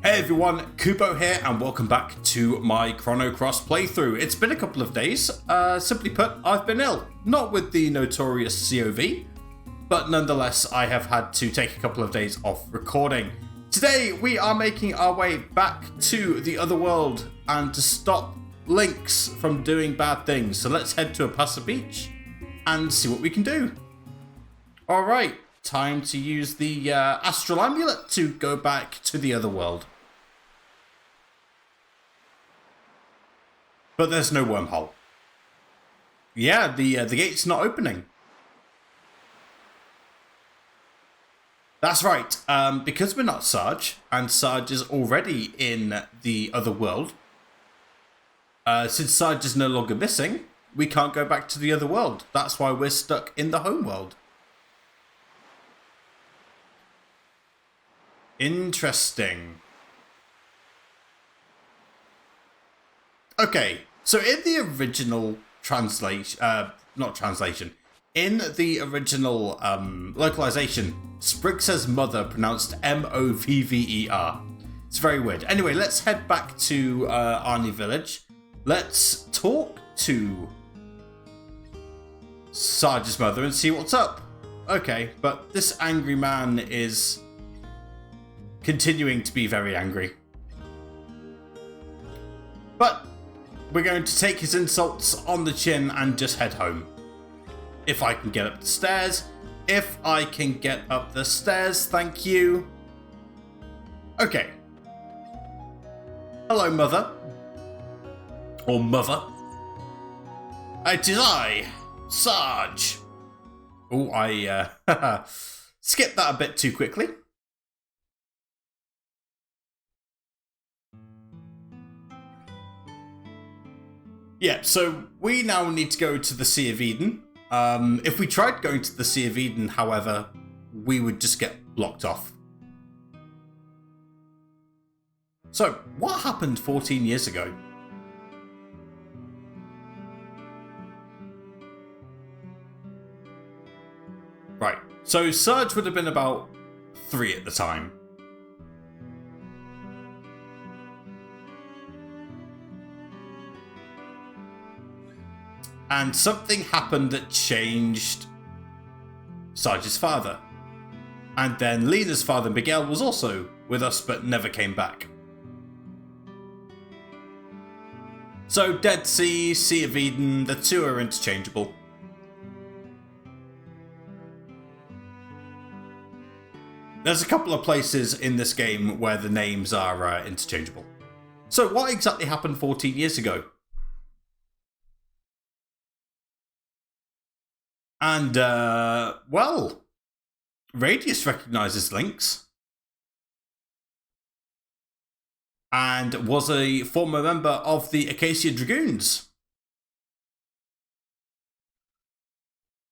Hey everyone, Kubo here and welcome back to my Chrono Cross playthrough. It's been a couple of days. Simply put, I've been ill. Not with the notorious COV, but nonetheless I have had to take a couple of days off recording. Today we are making our way back to the other world and to stop Lynx from doing bad things. So let's head to Opassa Beach and see what we can do. Alright, time to use the Astral Amulet to go back to the other world. But there's no wormhole. Yeah, the gate's not opening. That's right, because we're not Serge, and Serge is already in the other world. Since Serge is no longer missing, we can't go back to the other world. That's why we're stuck in the home world. Interesting. Okay, so in the original translation, in the original localization, Sprigg says mother pronounced M-O-V-V-E-R. It's very weird. Anyway, let's head back to Arni Village. Let's talk to Serge's mother and see what's up. Okay, but this angry man is continuing to be very angry. But we're going to take his insults on the chin and just head home. If I can get up the stairs. If I can get up the stairs, thank you. Okay. Hello, mother. Or mother. It is I, Serge. Oh, I skipped that a bit too quickly. Yeah, so we now need to go to the Sea of Eden. If we tried going to the Sea of Eden, however, we would just get blocked off. So, what happened 14 years ago? Right, so Serge would have been about 3 at the time. And something happened that changed Serge's father. And then Lena's father, Miguel, was also with us but never came back. So Dead Sea, Sea of Eden, the two are interchangeable. There's a couple of places in this game where the names are interchangeable. So what exactly happened 14 years ago? And, well, Radius recognises Lynx. And was a former member of the Acacia Dragoons.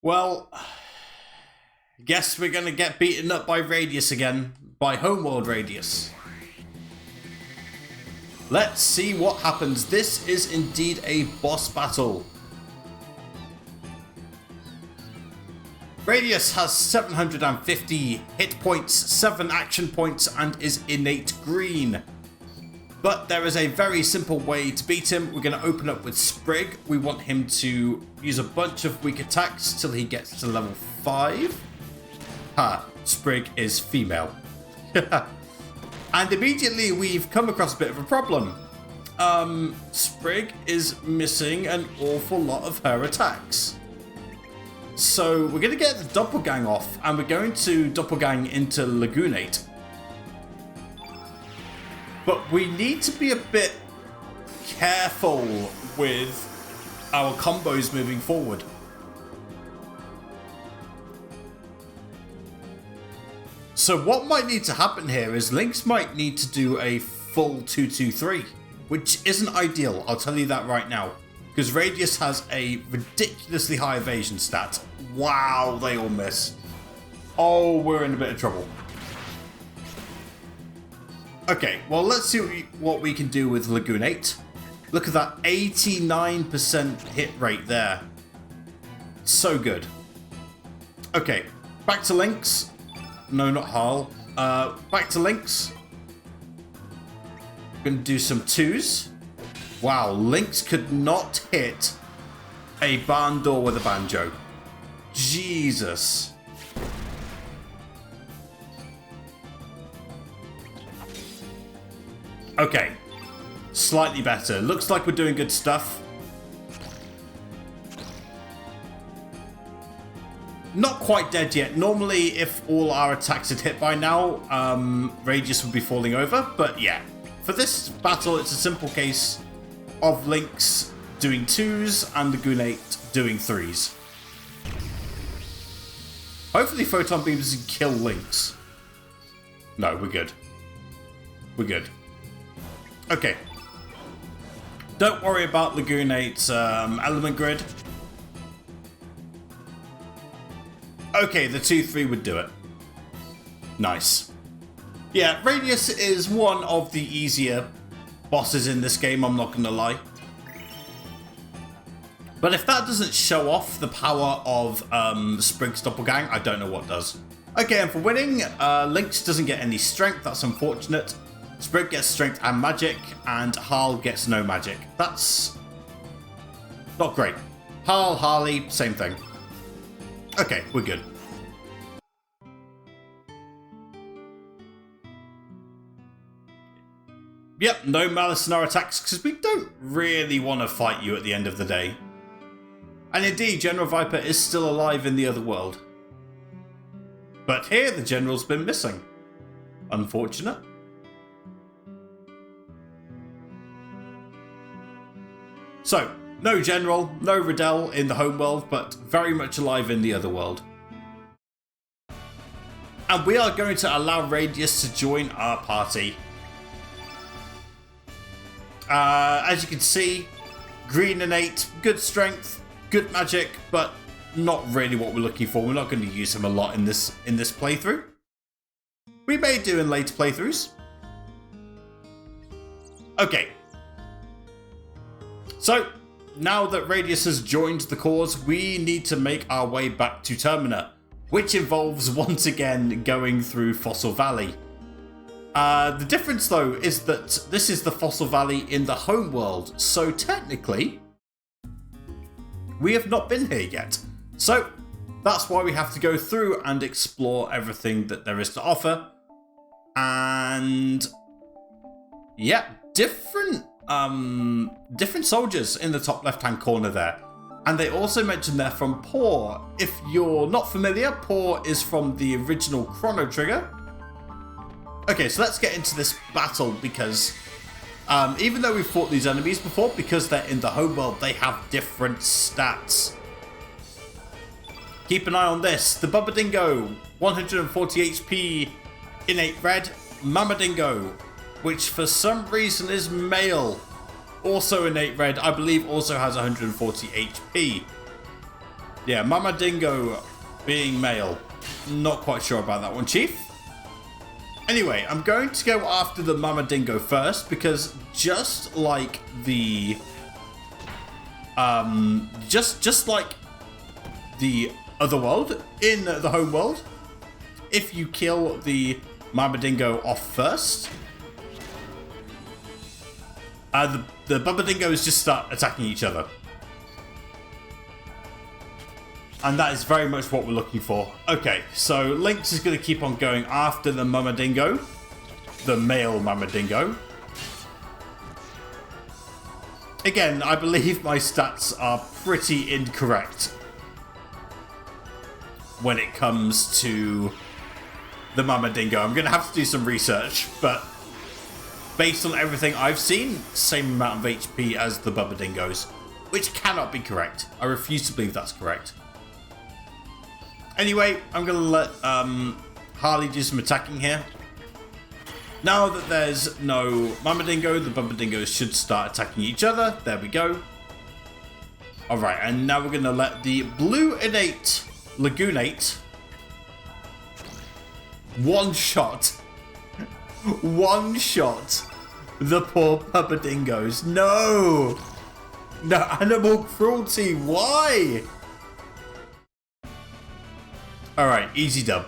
Well, guess we're going to get beaten up by Radius again. By Homeworld Radius. Let's see what happens. This is indeed a boss battle. Radius has 750 hit points, 7 action points, and is innate green. But there is a very simple way to beat him. We're going to open up with Sprigg. We want him to use a bunch of weak attacks till he gets to level 5. Sprigg is female. And immediately we've come across a bit of a problem. Sprigg is missing an awful lot of her attacks. So we're going to get the Doppelgang off, and we're going to Doppelgang into Lagoonate. But we need to be a bit careful with our combos moving forward. So what might need to happen here is Lynx might need to do a full 2-2-3, which isn't ideal, I'll tell you that right now. Because Radius has a ridiculously high evasion stat. Wow, they all miss. Oh, we're in a bit of trouble. Okay, well, let's see what we can do with Lagoonate. Look at that 89% hit rate there. So good. Okay, back to Lynx. No, not Harl. Back to Lynx. Gonna do some twos. Wow, Lynx could not hit a barn door with a banjo. Jesus. Okay. Slightly better. Looks like we're doing good stuff. Not quite dead yet. Normally, if all our attacks had hit by now, Radius would be falling over. But yeah, for this battle, it's a simple case of Lynx doing twos and the Lagoonate doing threes. Hopefully Photon Beams can kill Lynx. No, we're good. We're good. Okay. Don't worry about Lagoonate element grid. Okay, the 2-3 would do it. Nice. Yeah, Radius is one of the easier bosses in this game, I'm not going to lie. But if that doesn't show off the power of Sprigg's Doppelgang, I don't know what does. Okay, and for winning, Lynx doesn't get any strength, that's unfortunate. Sprigg gets strength and magic, and Harl gets no magic. That's not great. Harl, Harley, same thing. Okay, we're good. Yep, no malice in our attacks, because we don't really want to fight you at the end of the day. And indeed, General Viper is still alive in the other world. But here, the General's been missing. Unfortunate. So, no General, no Riddell in the home world, but very much alive in the other world. And we are going to allow Radius to join our party. As you can see, green innate, good strength, good magic, but not really what we're looking for. We're not going to use him a lot in this playthrough. We may do in later playthroughs. Okay. So, now that Radius has joined the cause, we need to make our way back to Termina, which involves once again going through Fossil Valley. The difference though is that this is the Fossil Valley in the home world, so technically we have not been here yet. So that's why we have to go through and explore everything that there is to offer. And yeah, different soldiers in the top left hand corner there. And they also mentioned they're from Paw. If you're not familiar, Paw is from the original Chrono trigger. Okay, so let's get into this battle because even though we've fought these enemies before, because they're in the home world, they have different stats. Keep an eye on this. The Bubba Dingo, 140 HP, innate red. Mama Dingo, which for some reason is male, also innate red, I believe also has 140 HP. Yeah, Mama Dingo being male. Not quite sure about that one, Chief. Anyway, I'm going to go after the Mama Dingo first because just like the just like the other world, in the home world, if you kill the Mama Dingo off first, the Bubba Dingoes just start attacking each other. And that is very much what we're looking for. Okay, so Lynx is going to keep on going after the Mama Dingo. The male Mama Dingo. Again, I believe my stats are pretty incorrect when it comes to the Mama Dingo. I'm going to have to do some research, but based on everything I've seen, same amount of HP as the Bubba Dingoes, which cannot be correct. I refuse to believe that's correct. Anyway, I'm going to let Harley do some attacking here. Now that there's no Mama Dingo, the Bubba Dingoes should start attacking each other. There we go. Alright, and now we're going to let the blue innate Lagoonate one shot the poor Bubba Dingoes. No! No, animal cruelty, why? Alright, easy dub.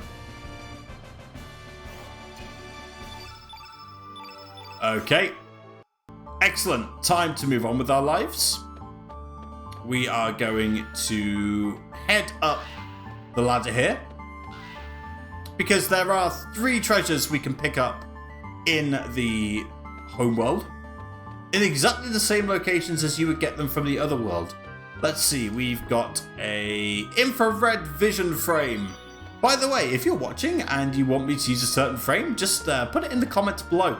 Okay. Excellent. Time to move on with our lives. We are going to head up the ladder here, because there are 3 treasures we can pick up in the homeworld in exactly the same locations as you would get them from the other world. Let's see, we've got a infrared vision frame. By the way, if you're watching and you want me to use a certain frame, just put it in the comments below.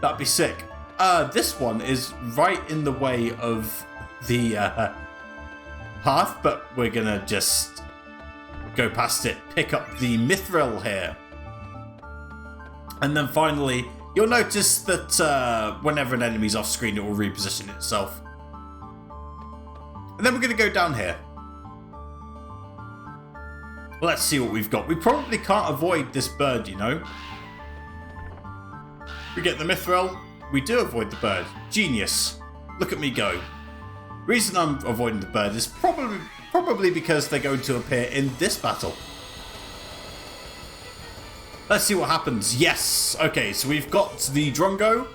That'd be sick. This one is right in the way of the path, but we're gonna just go past it. Pick up the mithril here. And then finally, you'll notice that whenever an enemy's off screen, it will reposition itself. And then we're going to go down here. Let's see what we've got. We probably can't avoid this bird, you know. We get the mithril. We do avoid the bird. Genius. Look at me go. Reason I'm avoiding the bird is probably because they're going to appear in this battle. Let's see what happens. Yes. Okay, so we've got the Drongo,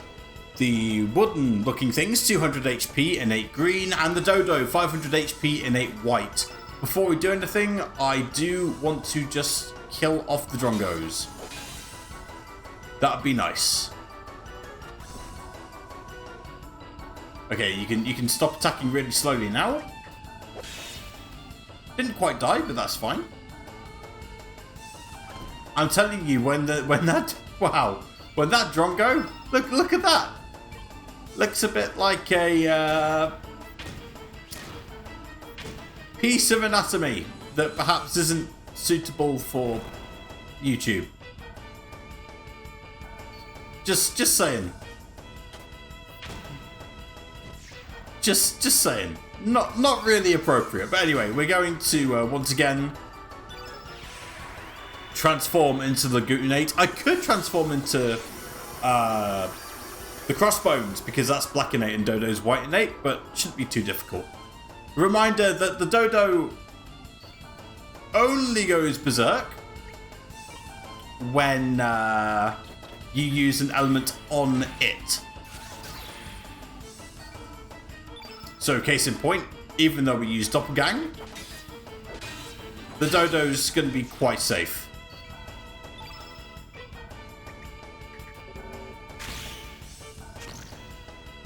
the wooden looking things, 200 HP, innate green, and the Dodo, 500 HP, innate white. Before we do anything, I do want to just kill off the Drongos. That'd be nice. Okay, you can stop attacking really slowly now. Didn't quite die, but that's fine. I'm telling you, when that Drongo, look at that. Looks a bit like a piece of anatomy that perhaps isn't suitable for YouTube. Just saying. Just saying. Not really appropriate. But anyway, we're going to once again transform into the Lagoonate. I could transform into the Crossbones, because that's black innate and Dodo's white innate, but shouldn't be too difficult. Reminder that the Dodo only goes berserk when you use an element on it. So case in point, even though we use Doppelgang, the Dodo's going to be quite safe.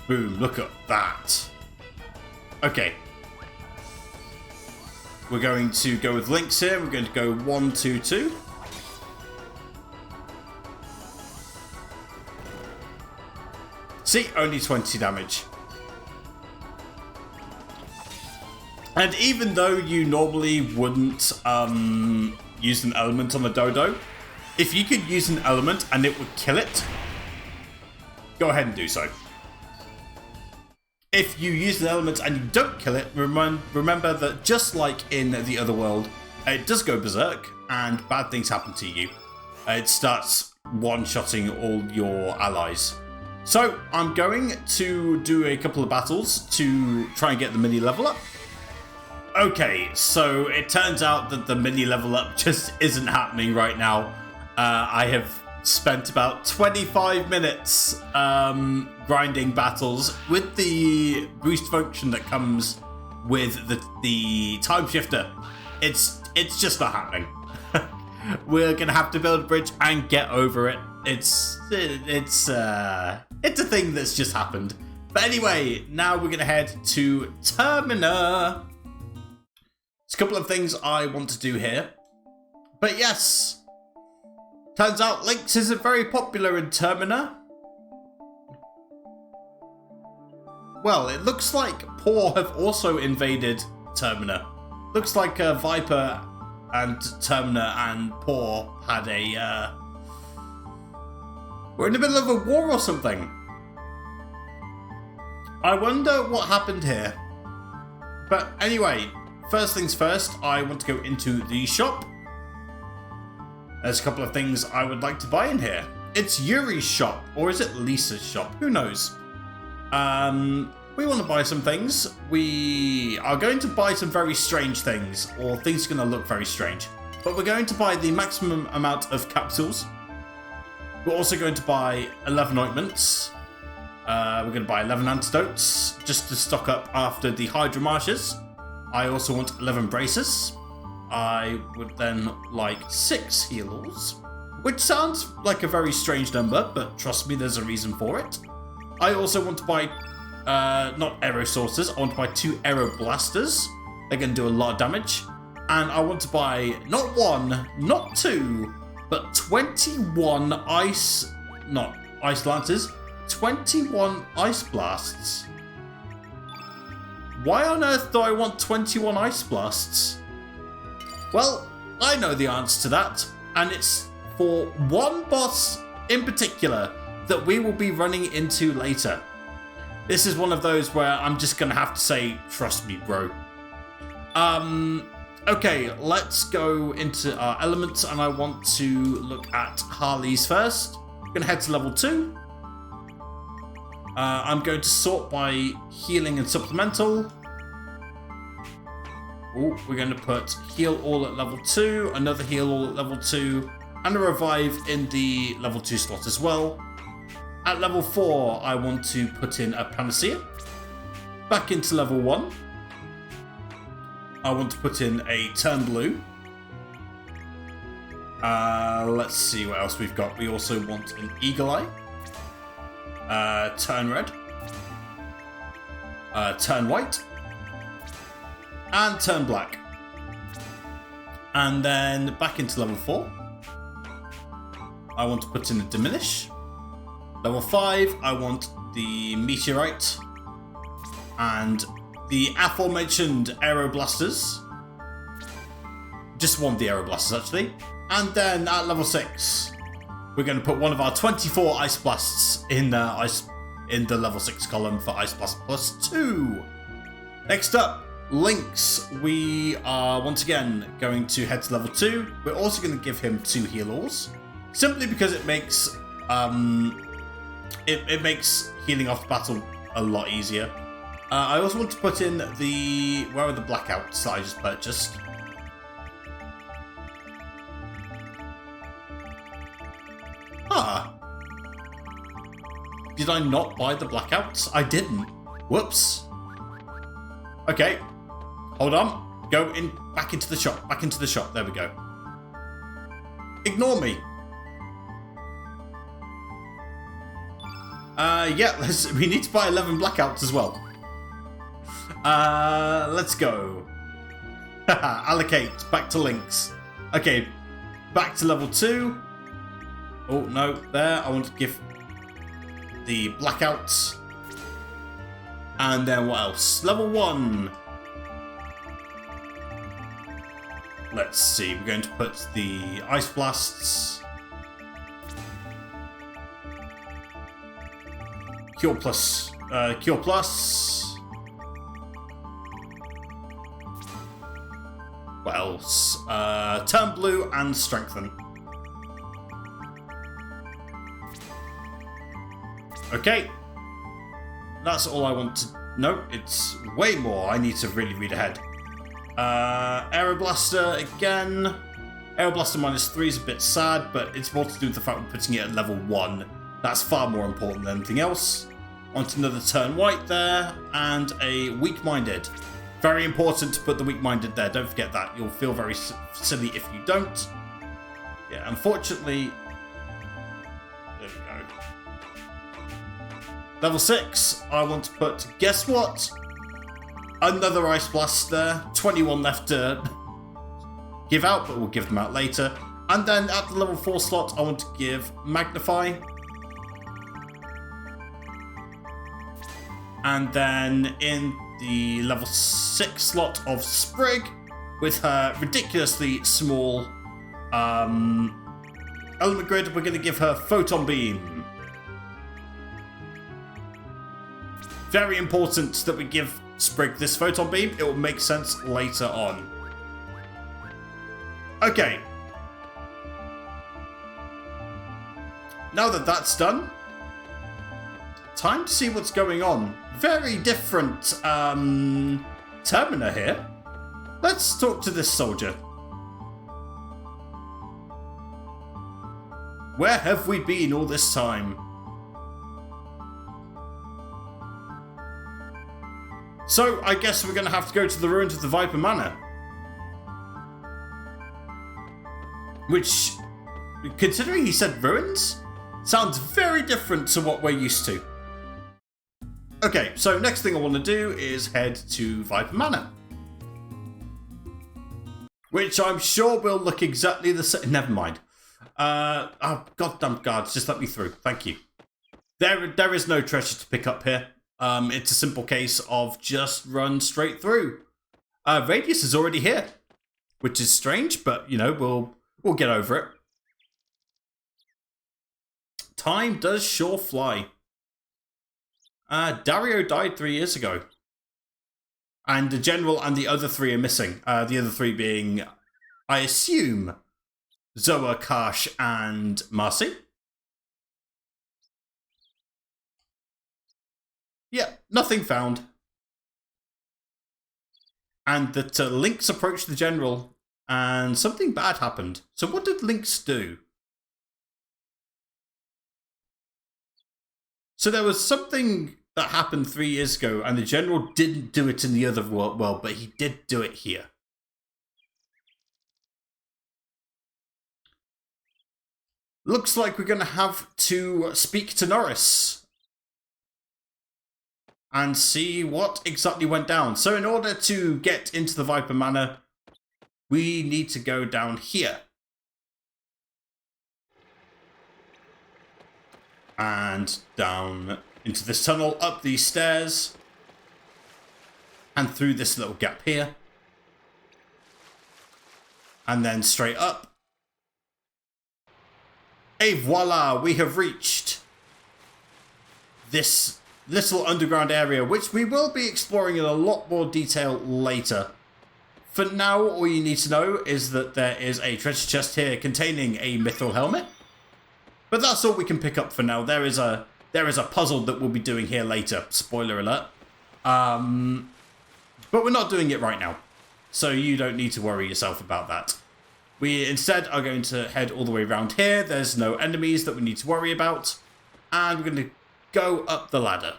Boom, look at that. Okay. We're going to go with Lynx here. We're going to go 1, 2, 2. See, only 20 damage. And even though you normally wouldn't use an element on the Dodo, if you could use an element and it would kill it, go ahead and do so. If you use an element and you don't kill it, remember that just like in the other world, it does go berserk and bad things happen to you. It starts one-shotting all your allies. So I'm going to do a couple of battles to try and get the mini level up. Okay, so it turns out that the mini level up just isn't happening right now. I have spent about 25 minutes grinding battles with the boost function that comes with the time shifter. It's just not happening. We're gonna have to build a bridge and get over it. It's a thing that's just happened. But anyway, now we're gonna head to Termina. There's a couple of things I want to do here. But yes, turns out Lynx isn't very popular in Termina. Well, it looks like Poor have also invaded Termina. Looks like Viper and Termina and Poor had a... we're in the middle of a war or something. I wonder what happened here. But anyway, first things first, I want to go into the shop. There's a couple of things I would like to buy in here. It's Yuri's shop, or is it Lisa's shop? Who knows? We want to buy some things. We are going to buy some very strange things, or things are going to look very strange. But we're going to buy the maximum amount of capsules. We're also going to buy 11 ointments. We're going to buy 11 antidotes just to stock up after the Hydra Marshes. I also want 11 braces. I would then like 6 heals, which sounds like a very strange number, but trust me, there's a reason for it. I also want to buy, not arrow sources, I want to buy 2 arrow blasters. They're going to do a lot of damage. And I want to buy not 1, not 2, but 21 ice lances, 21 ice blasts. Why on earth do I want 21 ice blasts? Well, I know the answer to that, and it's for one boss in particular that we will be running into later. This is one of those where I'm just going to have to say, trust me, bro. Okay, let's go into our elements, and I want to look at Harley's first. I'm going to head to level 2. I'm going to sort by healing and supplemental. Oh, we're going to put heal all at level 2, another heal all at level 2, and a revive in the level 2 slot as well. At level 4, I want to put in a panacea. Back into level 1. I want to put in a turn blue. Let's see what else we've got. We also want an eagle eye. Turn red. Turn white. And turn black. And then back into level 4. I want to put in a diminish. Level 5, I want the meteorite. And the aforementioned aero blasters. Just one of the aero blasters, actually. And then at level 6, we're going to put one of our 24 ice blasts in the level 6 column for ice blast plus 2. Next up, Lynx. We are once again going to head to level 2. We're also going to give him 2 heal-alls, simply because it makes it makes healing off battle a lot easier. I also want to put in where are the blackouts that I just purchased? Did I not buy the blackouts? I didn't. Whoops. Okay. Hold on. Go in. Back into the shop. Back into the shop. There we go. Ignore me. Yeah. We need to buy 11 blackouts as well. Let's go. Allocate. Back to Lynx. Okay. Back to level 2. Oh, no. There. I want to give the blackouts. And then what else? Level 1. Let's see. We're going to put the ice blasts. Cure plus. Cure plus. What else? Turn blue and strengthen. Okay. That's all I want to... No, it's way more. I need to really read ahead. Aeroblaster again. Aeroblaster -3 is a bit sad, but it's more to do with the fact we're putting it at level 1. That's far more important than anything else. Want another turn white there, and a weak-minded. Very important to put the weak-minded there. Don't forget that. You'll feel very silly if you don't. Yeah, unfortunately... There we go. Level 6, I want to put, guess what? Another Ice Blast there. 21 left to give out, but we'll give them out later. And then at the level 4 slot, I want to give Magnify. And then in the level 6 slot of Sprigg, with her ridiculously small element grid, we're going to give her Photon Beam. Very important that we give Sprigg this Photon Beam. It will make sense later on. Okay. Now that that's done, time to see what's going on. Very different Termina here. Let's talk to this soldier. Where have we been all this time? So I guess we're going to have to go to the ruins of the Viper Manor. Which, considering he said ruins, sounds very different to what we're used to. Okay, so next thing I want to do is head to Viper Manor. Which I'm sure will look exactly the same. Never mind. Oh, goddamn guards, just let me through. Thank you. There is no treasure to pick up here. It's a simple case of just run straight through. Radius is already here, which is strange, but you know, we'll get over it. Time does sure fly. Dario died 3 years ago. And the general and the other 3 are missing. The other 3 being, I assume, Zoa, Karsh, and Marcy. Yeah, nothing found. And that Lynx approached the general and something bad happened. So what did Lynx do? So there was something that happened 3 years ago and the general didn't do it in the other world, but he did do it here. Looks like we're going to have to speak to Norris and see what exactly went down. So in order to get into the Viper Manor, we need to go down here. And down into this tunnel, up these stairs, and through this little gap here. And then straight up. Et voila, we have reached this little underground area, which we will be exploring in a lot more detail later. For now, all you need to know is that there is a treasure chest here containing a mithril helmet. But that's all we can pick up for now. There is a puzzle that we'll be doing here later. Spoiler alert. But we're not doing it right now. So you don't need to worry yourself about that. We instead are going to head all the way around here. There's no enemies that we need to worry about. And we're going to go up the ladder.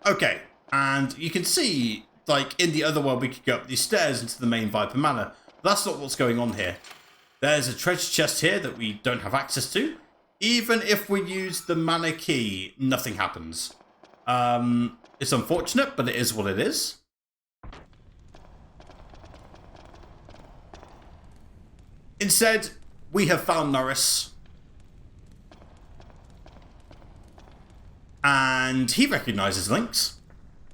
Okay, and you can see, like, in the other world we could go up these stairs into the main Viper Manor. That's not what's going on here. There's a treasure chest here that we don't have access to. Even if we use the mana key, nothing happens. It's unfortunate, but it is what it is. Instead, we have found Norris. And he recognizes Lynx.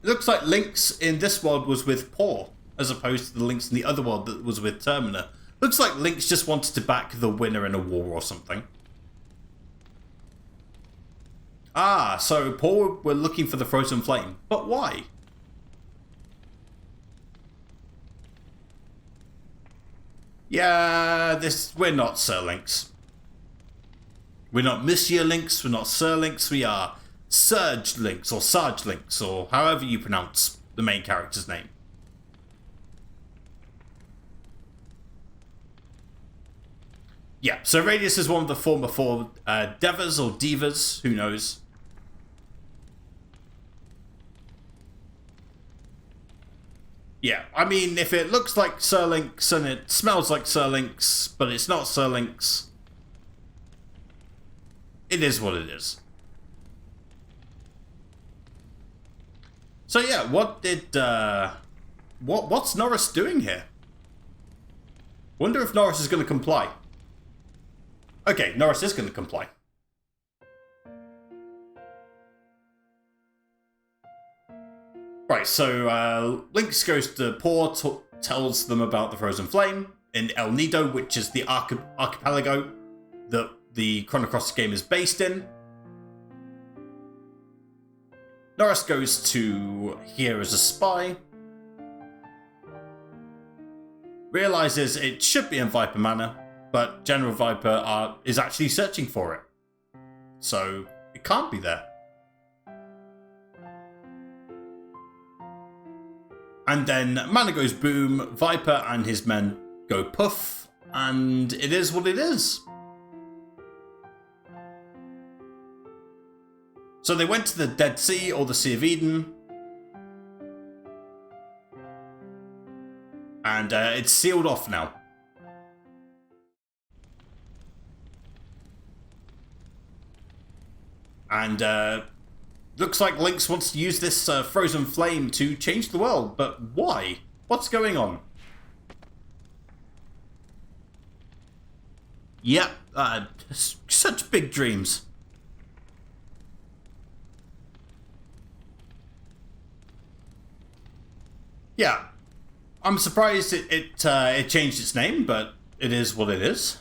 It looks like Lynx in this world was with Paw, as opposed to the Lynx in the other world that was with Termina. Looks like Lynx just wanted to back the winner in a war or something. Ah, so Paw were looking for the Frozen Flame. But why? Yeah, we're not Sir Lynx. We're not Monsieur Lynx, we're not Sir Lynx, we are Serge Lynx, or Sarge Lynx, or however you pronounce the main character's name. Yeah, so Radius is one of the former 4 Devas, or Divas, who knows. Yeah, I mean, if it looks like Sir Lynx and it smells like Sir Lynx, but it's not Sir Lynx, it is what it is. So yeah, what's Norris doing here? Wonder if Norris is going to comply. Okay, Norris is going to comply. Right, so Lynx goes to Paw, tells them about the Frozen Flame in El Nido, which is the archipelago that the Chrono Cross game is based in. Norris goes to here as a spy. Realizes it should be in Viper Manor, but General Viper is actually searching for it. So it can't be there. And then mana goes boom, Viper and his men go puff, and it is what it is. So they went to the Dead Sea or the Sea of Eden. And it's sealed off now. And looks like Lynx wants to use this frozen flame to change the world. But why? What's going on? Yep, such big dreams. Yeah, I'm surprised it changed its name, but it is what it is.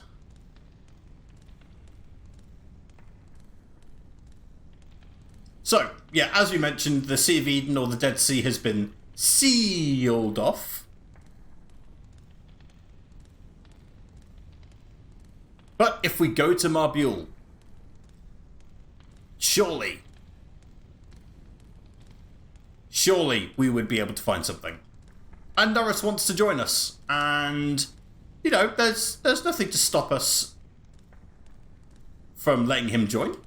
So, yeah, as we mentioned, the Sea of Eden or the Dead Sea has been sealed off. But if we go to Marbule, surely we would be able to find something. And Norris wants to join us, and you know, there's nothing to stop us from letting him join.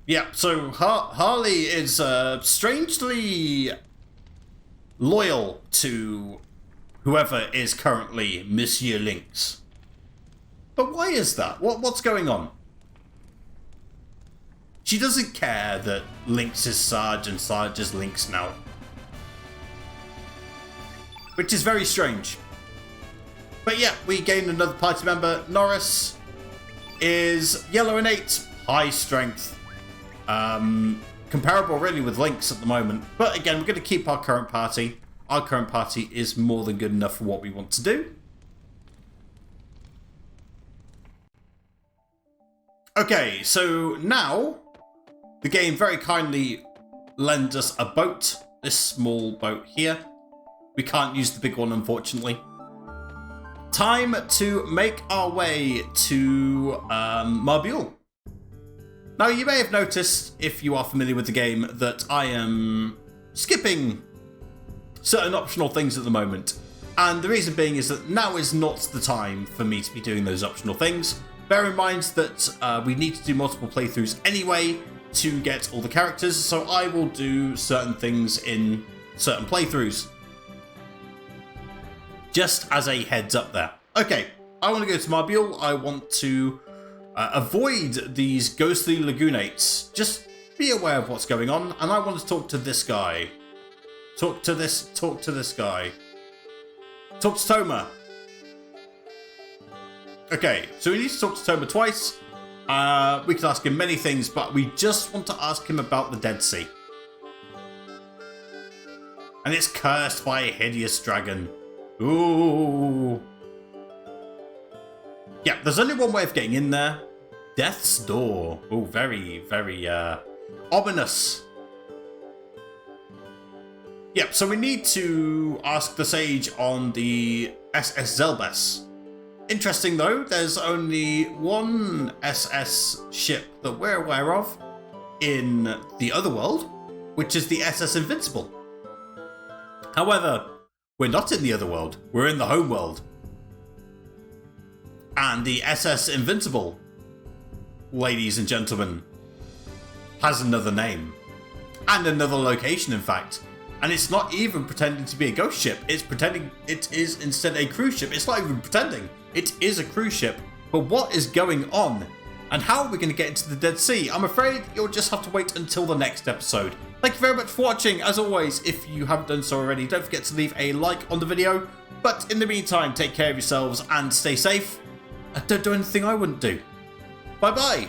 Yeah, so Harley is strangely loyal to whoever is currently Monsieur Lynx. But why is that? What's going on? She doesn't care that Lynx is Serge and Serge is Lynx now. Which is very strange. But yeah, we gained another party member. Norris is yellow and 8, high strength. Comparable really with Lynx at the moment. But again, we're going to keep our current party. Our current party is more than good enough for what we want to do. Okay, so now the game very kindly lends us a boat. This small boat here. We can't use the big one, unfortunately. Time to make our way to Marbule. Now, you may have noticed, if you are familiar with the game, that I am skipping certain optional things at the moment. And the reason being is that now is not the time for me to be doing those optional things. Bear in mind that we need to do multiple playthroughs anyway to get all the characters, so I will do certain things in certain playthroughs. Just as a heads up there. Okay, I want to go to Marbule. I want to avoid these ghostly lagunates. Just be aware of what's going on, and I want to talk to this guy. Talk to this guy. Talk to Toma. Okay, so we need to talk to Toma twice. We could ask him many things, but we just want to ask him about the Dead Sea. And it's cursed by a hideous dragon. Ooh. Yeah, there's only one way of getting in there. Death's Door. Oh, very, very ominous. Yep, so we need to ask the Sage on the SS Zelbes. Interesting though, there's only one SS ship that we're aware of in the other world, which is the SS Invincible. However, we're not in the other world, we're in the home world. And the SS Invincible, ladies and gentlemen, has another name. And another location, in fact. And it's not even pretending to be a ghost ship, it's pretending it is instead a cruise ship. It's not even pretending, it is a cruise ship. But what is going on? And how are we going to get into the Dead Sea? I'm afraid you'll just have to wait until the next episode. Thank you very much for watching. As always, if you haven't done so already, don't forget to leave a like on the video. But in the meantime, take care of yourselves and stay safe. Don't do anything I wouldn't do. Bye bye.